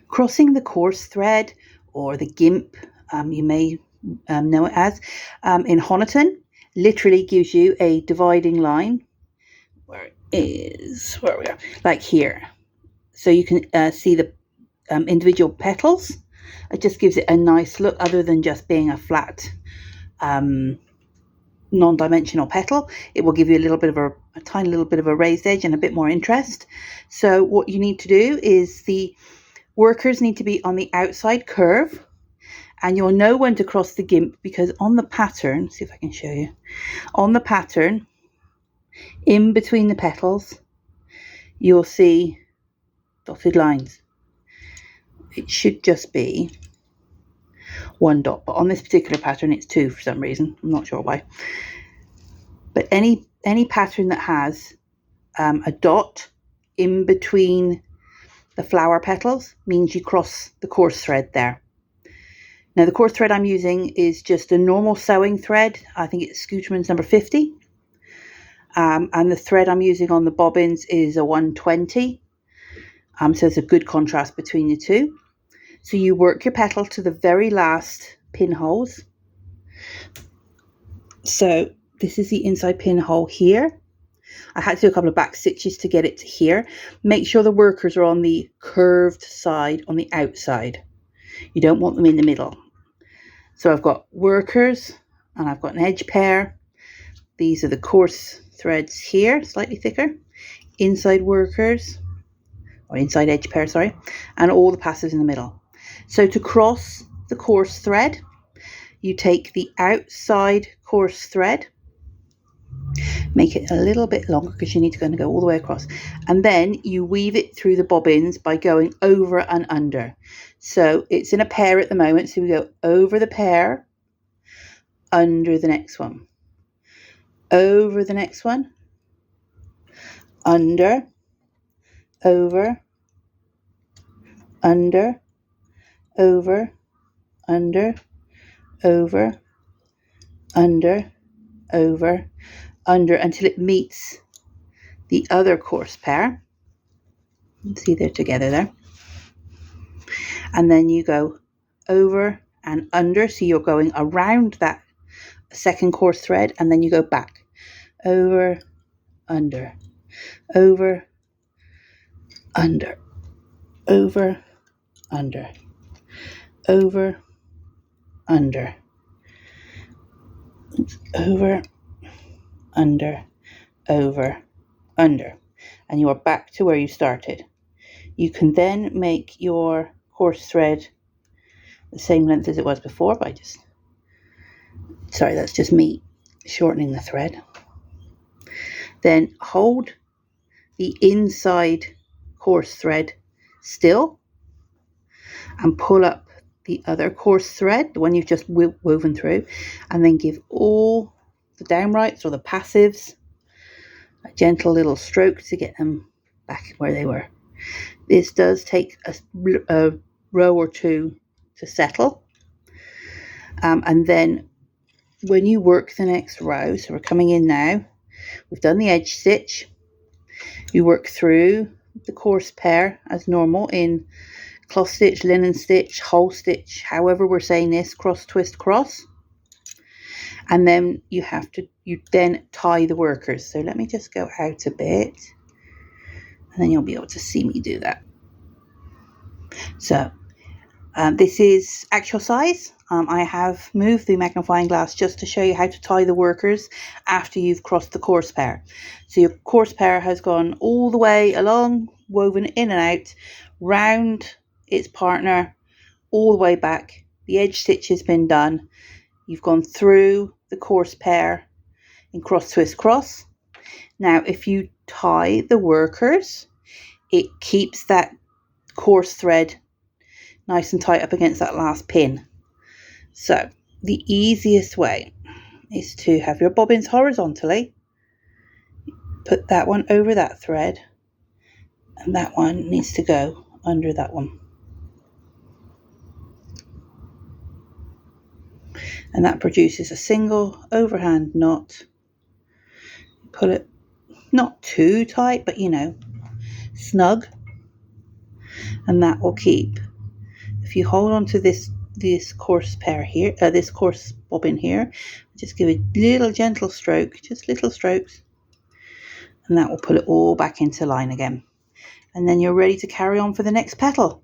Crossing the coarse thread, or the gimp, you may know it as, in Honiton, literally gives you a dividing line. Where we are, like here. So you can see the individual petals. It just gives it a nice look, other than just being a flat non-dimensional petal. It will give you a tiny little bit of a raised edge and a bit more interest. So what you need to do is the workers need to be on the outside curve, and you'll know when to cross the gimp, because on the pattern, see if I can show you, on the pattern, in between the petals, you'll see dotted lines. It should just be one dot, but on this particular pattern it's two for some reason. I'm not sure why. But any pattern that has a dot in between the flower petals means you cross the coarse thread there. Now the coarse thread I'm using is just a normal sewing thread. I think it's Scooterman's number 50. And the thread I'm using on the bobbins is a 120. So there's a good contrast between the two. So you work your petal to the very last pinholes. So this is the inside pinhole here. I had to do a couple of back stitches to get it to here. Make sure the workers are on the curved side, on the outside. You don't want them in the middle. So I've got workers and I've got an edge pair. These are the coarse threads here, slightly thicker. Inside workers, or inside edge pair, sorry, and all the passives in the middle. So to cross the coarse thread, you take the outside coarse thread, make it a little bit longer because you need to go all the way across, and then you weave it through the bobbins by going over and under. So it's in a pair at the moment, so we go over the pair, under the next one, over the next one, under, over, under, over, under, over, under, over, under, until it meets the other coarse pair. See, they're together there. And then you go over and under, so you're going around that second coarse thread, and then you go back, over, under, over, under, over, under, over, under, over, under, over, under, and you are back to where you started. You can then make your coarse thread the same length as it was before by that's just me shortening the thread. Then hold the inside coarse thread still and pull up the other coarse thread, the one you've just woven through, and then give all the downrights or the passives a gentle little stroke to get them back where they were. This does take a row or two to settle, and then when you work the next row, so we're coming in now, we've done the edge stitch, you work through the coarse pair as normal in cloth stitch, linen stitch, hole stitch, however we're saying this, cross, twist, cross, and then you then tie the workers. So let me just go out a bit, and then you'll be able to see me do that. So this is actual size. I have moved the magnifying glass just to show you how to tie the workers after you've crossed the coarse pair. So your coarse pair has gone all the way along, woven in and out, round its partner, all the way back. The edge stitch has been done. You've gone through the coarse pair in cross, twist, cross. Now if you tie the workers, it keeps that coarse thread nice and tight up against that last pin. So the easiest way is to have your bobbins horizontally, put that one over that thread, and that one needs to go under that one. And that produces a single overhand knot. Pull it not too tight, but snug, and that will keep you hold on to this coarse pair here, this coarse bobbin here, just give a little gentle stroke, just little strokes, and that will pull it all back into line again. And then you're ready to carry on for the next petal.